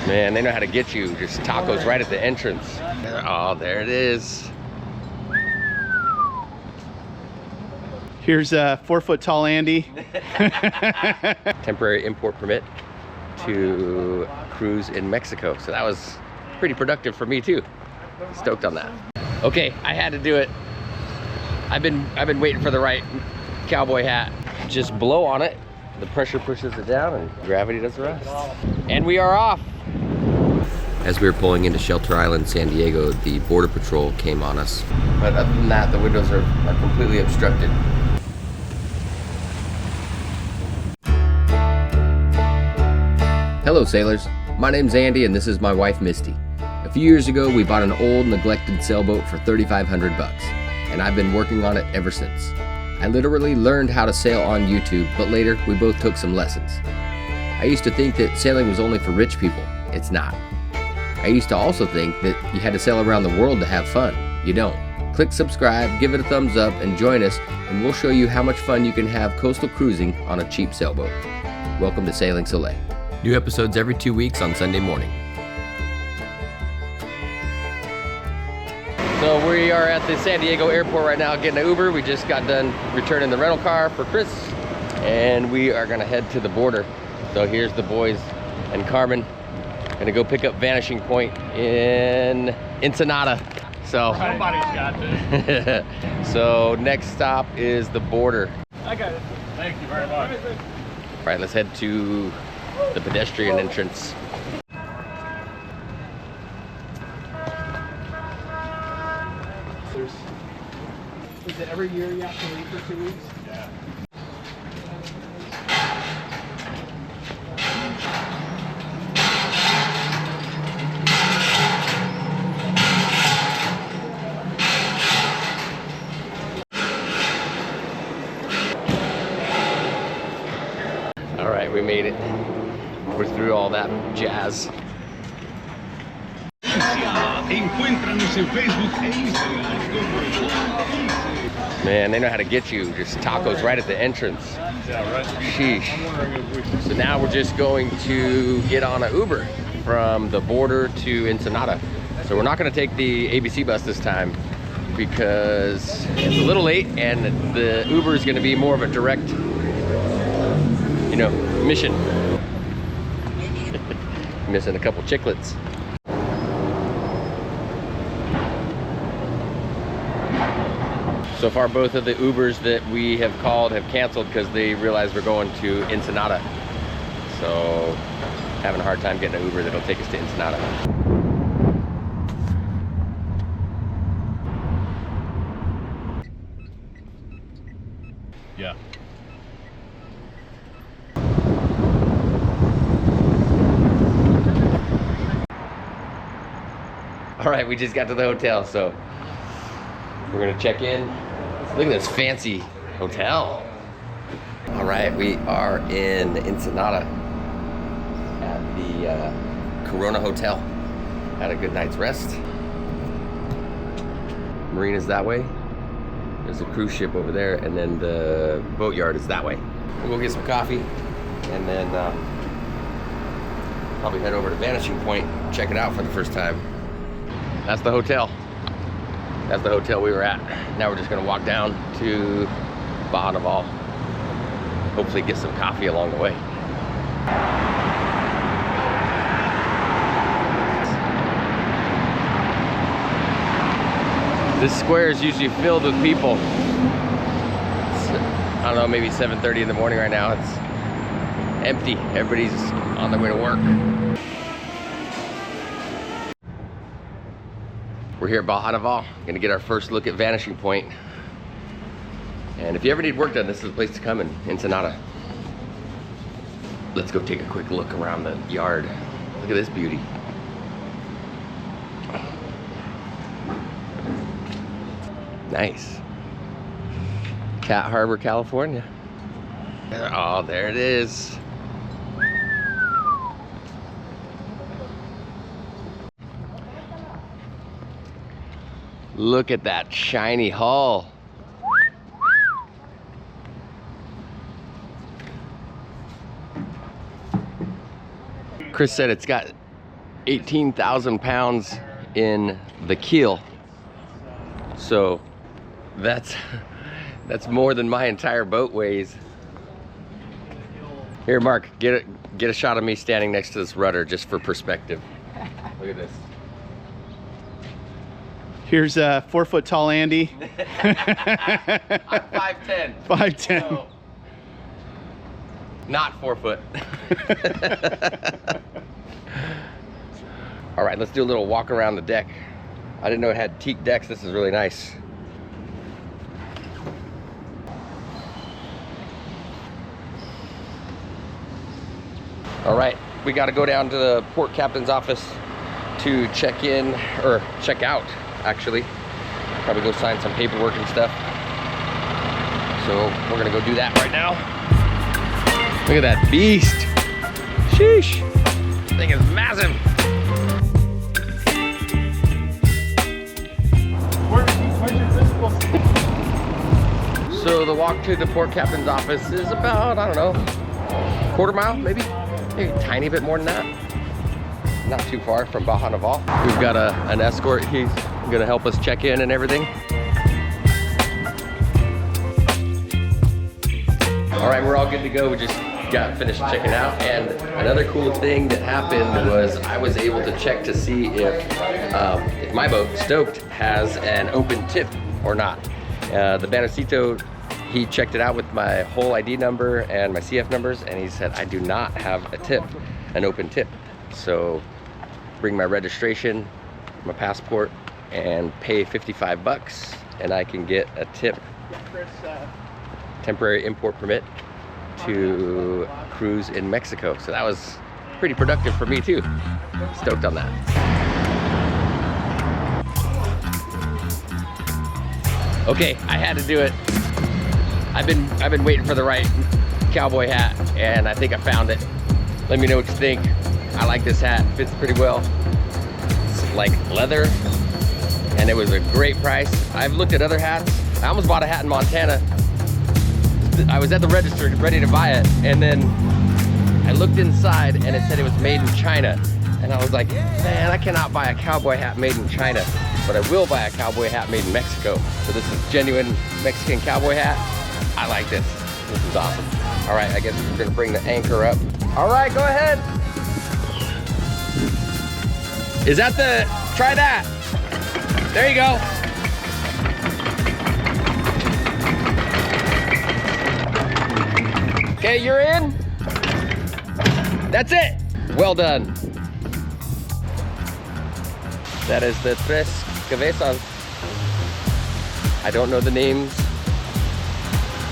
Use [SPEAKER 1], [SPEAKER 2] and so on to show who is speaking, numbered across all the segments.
[SPEAKER 1] Man, they know how to get you. Just tacos right at the entrance. Oh, there it is.
[SPEAKER 2] Here's 4-foot tall Andy.
[SPEAKER 1] Temporary import permit to cruise in Mexico. So that was pretty productive for me too. Stoked on that. Okay, I had to do it. I've been waiting for the right cowboy hat. Just blow on it. The pressure pushes it down and gravity does the rest. And we are off. As we were pulling into Shelter Island, San Diego, the Border Patrol came on us. But other than that, the windows are completely obstructed. Hello sailors, my name's Andy and this is my wife Misty. A few years ago we bought an old neglected sailboat for $3,500 and I've been working on it ever since. I literally learned how to sail on YouTube, but later we both took some lessons. I used to think that sailing was only for rich people. It's not. I used to also think that you had to sail around the world to have fun. You don't. Click subscribe, give it a thumbs up, and join us, and we'll show you how much fun you can have coastal cruising on a cheap sailboat. Welcome to Sailing Soleil. New episodes every 2 weeks on Sunday morning. So we are at the San Diego airport right now getting an Uber. We just got done returning the rental car for Chris, and we are gonna head to the border. So here's the boys and Carmen. Gonna go pick up Vanishing Point in Ensenada. So
[SPEAKER 3] somebody's got to.
[SPEAKER 1] So next stop is the border.
[SPEAKER 3] I got it. Thank you very much.
[SPEAKER 1] All right, let's head to the pedestrian entrance.
[SPEAKER 2] Is it every year you have to leave for 2 weeks?
[SPEAKER 3] Yeah.
[SPEAKER 1] All right, we made it. We're through all that jazz.
[SPEAKER 4] Encuéntranos en Facebook e Instagram como
[SPEAKER 1] Man, they know how to get you. Just tacos right at the entrance.
[SPEAKER 3] Yeah, right.
[SPEAKER 1] Sheesh. So now we're just going to get on an Uber from the border to Ensenada. So we're not going to take the ABC bus this time because it's a little late and the Uber is going to be more of a direct, you know, mission. Missing a couple chiclets. So far, both of the Ubers that we have called have canceled because they realize we're going to Ensenada. So, having a hard time getting an Uber that'll take us to Ensenada.
[SPEAKER 3] Yeah.
[SPEAKER 1] All right, we just got to the hotel, so we're gonna check in. Look at this fancy hotel. All right, we are in Ensenada at the Corona Hotel. Had a good night's rest. Marina's that way. There's a cruise ship over there, and then the boatyard is that way. We'll go get some coffee, and then probably head over to Vanishing Point, check it out for the first time. That's the hotel. That's the hotel we were at. Now we're just gonna walk down to Baja Naval. Hopefully get some coffee along the way. This square is usually filled with people. It's, I don't know, maybe 7:30 in the morning right now. It's empty. Everybody's on their way to work. We're here at Baja Naval, gonna get our first look at Vanishing Point. And if you ever need work done, this is the place to come in Ensenada. Let's go take a quick look around the yard. Look at this beauty. Nice. Cat Harbor, California. Oh, there it is. Look at that shiny hull. Chris said it's got 18,000 pounds in the keel. So that's more than my entire boat weighs. Here, Mark, get a shot of me standing next to this rudder just for perspective. Look at this.
[SPEAKER 2] Here's 4 foot tall Andy.
[SPEAKER 1] I'm 5'10".
[SPEAKER 2] 5'10".
[SPEAKER 1] So, not 4 foot. All right, let's do a little walk around the deck. I didn't know it had teak decks. This is really nice. All right, we got to go down to the port captain's office to check in, or check out, actually. Probably go sign some paperwork and stuff. So we're gonna go do that right now. Look at that beast. Sheesh. This thing is massive.
[SPEAKER 2] Where's your physical?
[SPEAKER 1] So the walk to the port captain's office is about, I don't know, quarter mile, maybe a tiny bit more than that. Not too far from Baja Naval. We've got an escort. He's gonna help us check in and everything. All right, we're all good to go. We just got finished checking out. And another cool thing that happened was I was able to check to see if my boat, Stoked, has an open tip or not. The Beneteau, he checked it out with my whole ID number and my CF numbers, and he said I do not have a tip, an open tip. So bring my registration, my passport, and pay 55 bucks, and I can get a tip, temporary import permit to cruise in Mexico. So that was pretty productive for me too. Stoked on that. Okay, I had to do it. I've been waiting for the right cowboy hat, and I think I found it. Let me know what you think. I like this hat, fits pretty well. It's like leather, and it was a great price. I've looked at other hats. I almost bought a hat in Montana. I was at the register ready to buy it, and then I looked inside and it said it was made in China. And I was like, man, I cannot buy a cowboy hat made in China, but I will buy a cowboy hat made in Mexico. So this is genuine Mexican cowboy hat. I like this. This is awesome. All right, I guess we're gonna bring the anchor up. All right, go ahead. Is that the, try that. There you go. Okay, you're in. That's it. Well done. That is the tres cabezas. I don't know the names.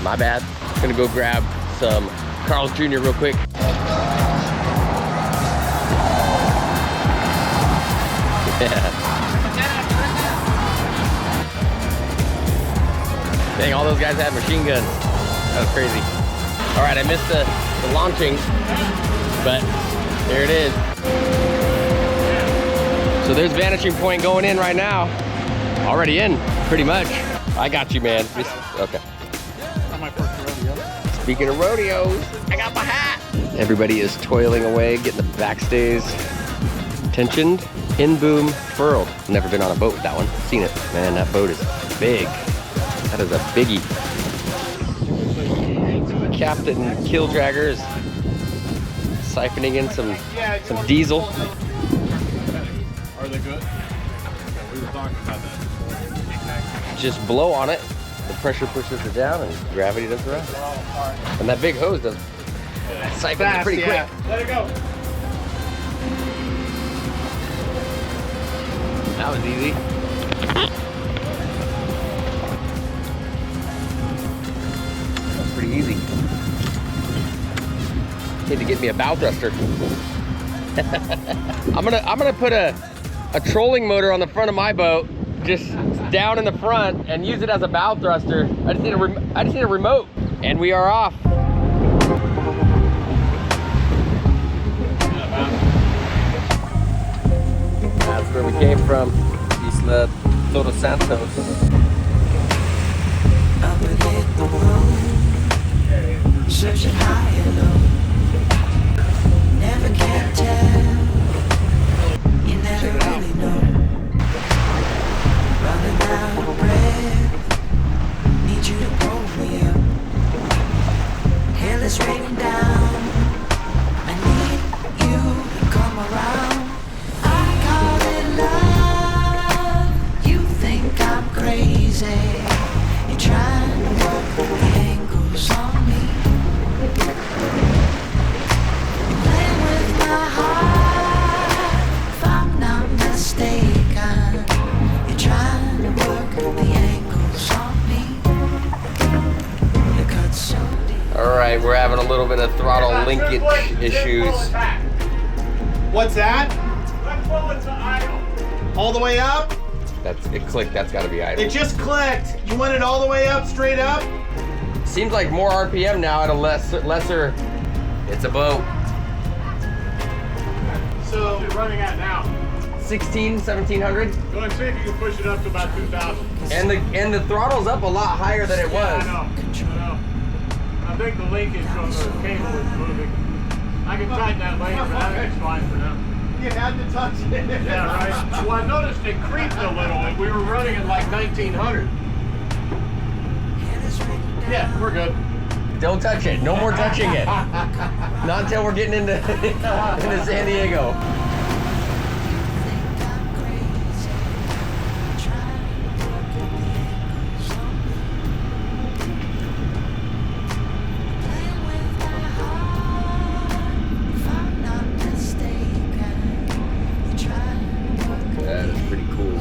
[SPEAKER 1] My bad. I'm gonna go grab some Carl's Jr. real quick. Yeah. Dang, all those guys had machine guns. That was crazy. All right, I missed the launching, but there it is. So there's vanishing point going in right now. Already in, pretty much. I got you, man. Okay.
[SPEAKER 2] On my first rodeo.
[SPEAKER 1] Speaking of rodeos, I got my hat. Everybody is toiling away, getting the backstays tensioned, in boom, furled. Never been on a boat with that one. Seen it. Man, that boat is big. That is a biggie. Captain Kill Draggers siphoning in some diesel.
[SPEAKER 3] Are they good? We were talking about that.
[SPEAKER 1] Just blow on it, the pressure pushes it down, and gravity does the rest. And that big hose does siphon it pretty quick.
[SPEAKER 2] Let it go.
[SPEAKER 1] That was easy. That's pretty easy. Need to get me a bow thruster. I'm gonna put a trolling motor on the front of my boat, just down in the front, and use it as a bow thruster. I just need a remote, and we are off. That's where we came from, Isla Todos Santos.
[SPEAKER 5] Searching high and low, never can tell
[SPEAKER 1] little bit of throttle linkage issues.
[SPEAKER 2] What's that? All the way up?
[SPEAKER 1] It clicked. That's got to be idle.
[SPEAKER 2] It just clicked. You want it all the way up, straight up?
[SPEAKER 1] Seems like more RPM now at a lesser. It's a boat.
[SPEAKER 2] So
[SPEAKER 3] What's it running at now?
[SPEAKER 1] 1700.
[SPEAKER 3] Go and see if you can push it up to about 2,000.
[SPEAKER 1] And the throttle's up a lot higher than it was.
[SPEAKER 3] I know. I think the linkage on the cable is moving. I can tighten that later, but I think it's fine for now.
[SPEAKER 2] you had to touch it.
[SPEAKER 3] Yeah, right. Well, I noticed it creeped a little, and we were running at like 1900. Yeah, we're good.
[SPEAKER 1] Don't touch it. No more touching it. Not until we're getting into San Diego. That is pretty cool.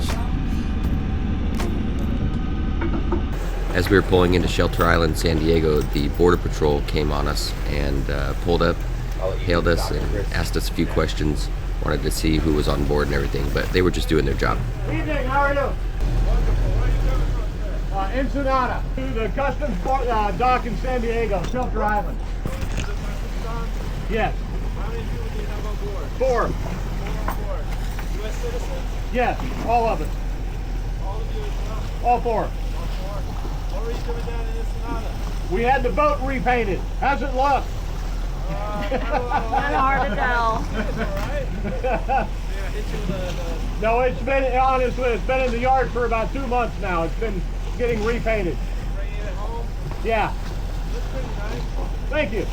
[SPEAKER 1] As we were pulling into Shelter Island, San Diego, the Border Patrol came on us and pulled up, hailed us, and asked us a few questions. Wanted to see who was on board and everything, but they were just doing their job.
[SPEAKER 2] Evening, how are you?
[SPEAKER 3] Wonderful. What are you doing from there?
[SPEAKER 2] Ensenada, to the customs dock in San Diego, Shelter Island. Yes.
[SPEAKER 3] How many people do you have on board?
[SPEAKER 2] 4.
[SPEAKER 3] 4 on board. U.S. citizens?
[SPEAKER 2] Yes, all of us.
[SPEAKER 3] All of you as well?
[SPEAKER 2] All 4.
[SPEAKER 3] All 4. What were you doing down in Ensenada?
[SPEAKER 2] We had the boat repainted. How's it look?
[SPEAKER 6] Kind of hard to tell.
[SPEAKER 2] No, it's been, honestly, it's been in the yard for about 2 months now. It's been getting repainted.
[SPEAKER 3] Bringing it home?
[SPEAKER 2] Yeah.
[SPEAKER 3] That's pretty nice.
[SPEAKER 2] Thank you.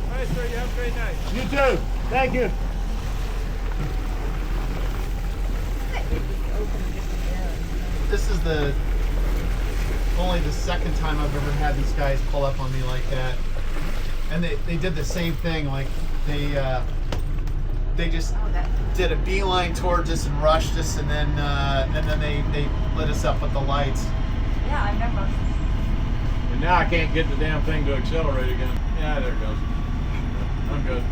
[SPEAKER 3] All right, sir, you have a great night.
[SPEAKER 2] You too. Thank you. This is only the second time I've ever had these guys pull up on me like that. And they did the same thing, like they just did a beeline towards us and rushed us, and then they lit us up with the lights.
[SPEAKER 6] Yeah, I've never.
[SPEAKER 3] And now I can't get the damn thing to accelerate again. Yeah, there it goes. I'm good.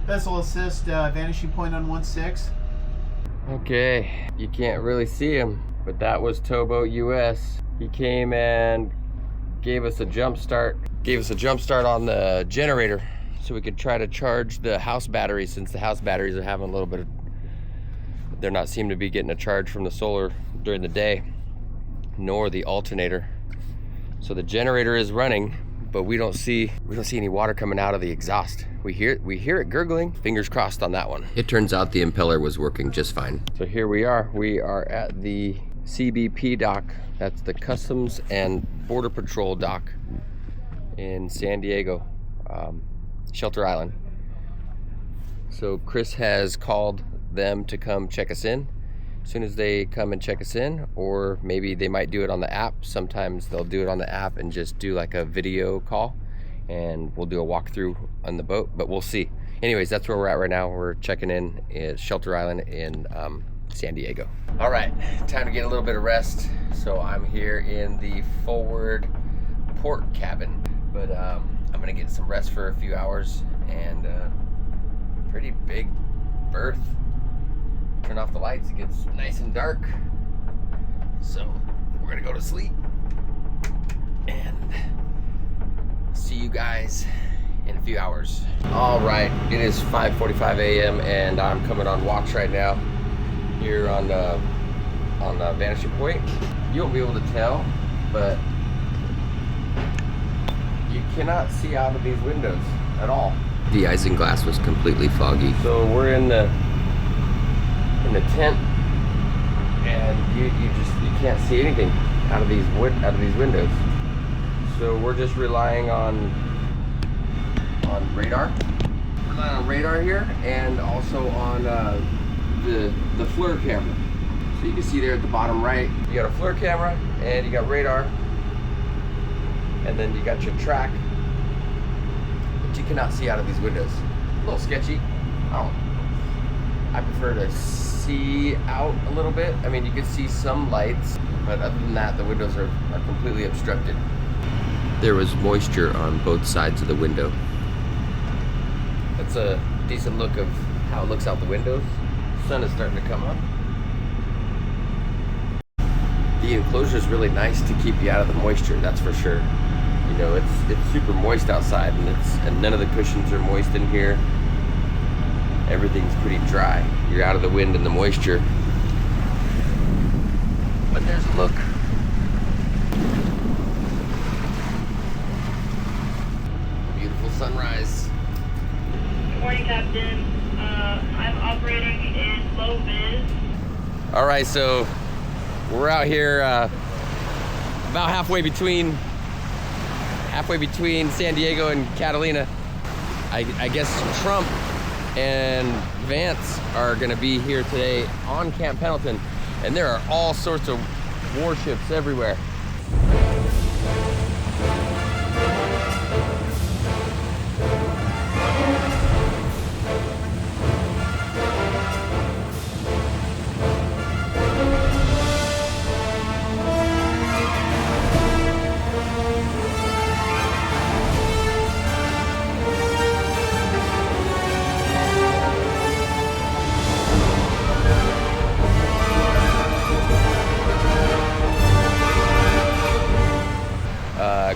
[SPEAKER 2] Vessel assist, vanishing point on 16.
[SPEAKER 1] Okay, you can't really see him, but that was Towboat US. He came and gave us a jump start. On the generator so we could try to charge the house battery, since the house batteries are having a little bit of, they're not seem to be getting a charge from the solar during the day, nor the alternator. So the generator is running, but we don't see any water coming out of the exhaust. We hear it gurgling. Fingers crossed on that one. It turns out the impeller was working just fine. So here we are. We are at the CBP dock. That's the Customs and Border Patrol dock in San Diego, Shelter Island. So Chris has called them to come check us in. As soon as they come and check us in, or maybe they might do it on the app. Sometimes they'll do it on the app and just do like a video call, and we'll do a walkthrough on the boat, but we'll see. Anyways, that's where we're at right now. We're checking in at Shelter Island in San Diego. All right, time to get a little bit of rest. So I'm here in the forward port cabin, but I'm gonna get some rest for a few hours, and pretty big berth. Turn off the lights, it gets nice and dark. So we're gonna go to sleep and see you guys in a few hours. All right, it is 5:45 a.m. and I'm coming on watch right now here on the vanishing point. You won't be able to tell, but you cannot see out of these windows at all. The isinglass was completely foggy. So we're in the tent, and you can't see anything out of these windows. So we're just relying on radar. We're relying on radar here, and also on the FLIR camera. So you can see there at the bottom right, you got a FLIR camera and you got radar, and then you got your track, but you cannot see out of these windows. A little sketchy. I prefer to see out a little bit. I mean, you can see some lights, But other than that, the windows are completely obstructed. There was moisture on both sides of the window. That's a decent look of how it looks out the windows. The sun is starting to come up. The enclosure is really nice to keep you out of the moisture, that's for sure. You know, it's super moist outside, and none of the cushions are moist in here. Everything's pretty dry. You're out of the wind and the moisture. But there's a look. Beautiful sunrise.
[SPEAKER 6] Good morning, Captain. I'm operating in low vis.
[SPEAKER 1] All right, so we're out here about halfway between San Diego and Catalina. I guess Trump and Vance are gonna be here today on Camp Pendleton, and there are all sorts of warships everywhere.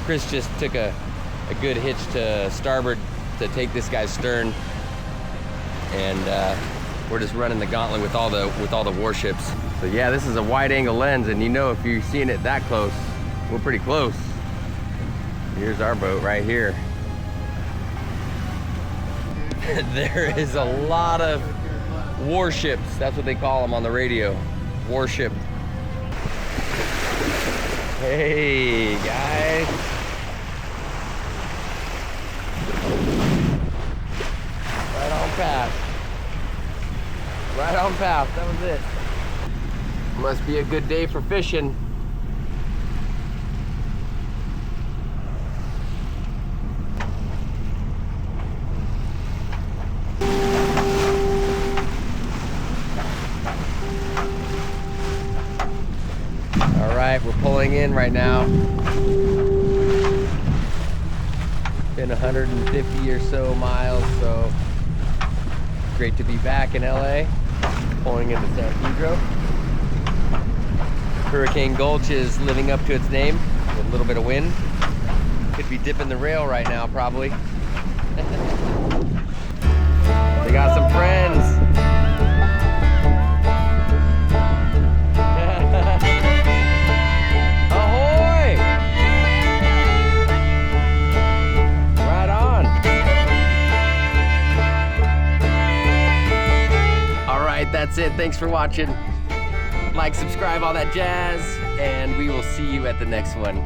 [SPEAKER 1] Chris just took a good hitch to starboard to take this guy's stern, and we're just running the gauntlet with all the warships. So yeah, this is a wide-angle lens, and you know, if you're seeing it that close, we're pretty close. Here's our boat right here. There is a lot of warships. That's what they call them on the radio. Warship. Hey guys. Right on path. Right on path. That was it. Must be a good day for fishing. We're pulling in right now. Been 150 or so miles, so great to be back in LA. Pulling into San Pedro. Hurricane Gulch is living up to its name with a little bit of wind. Could be dipping the rail right now, probably. We got some friends. That's it. Thanks for watching. Like, subscribe, all that jazz, and we will see you at the next one.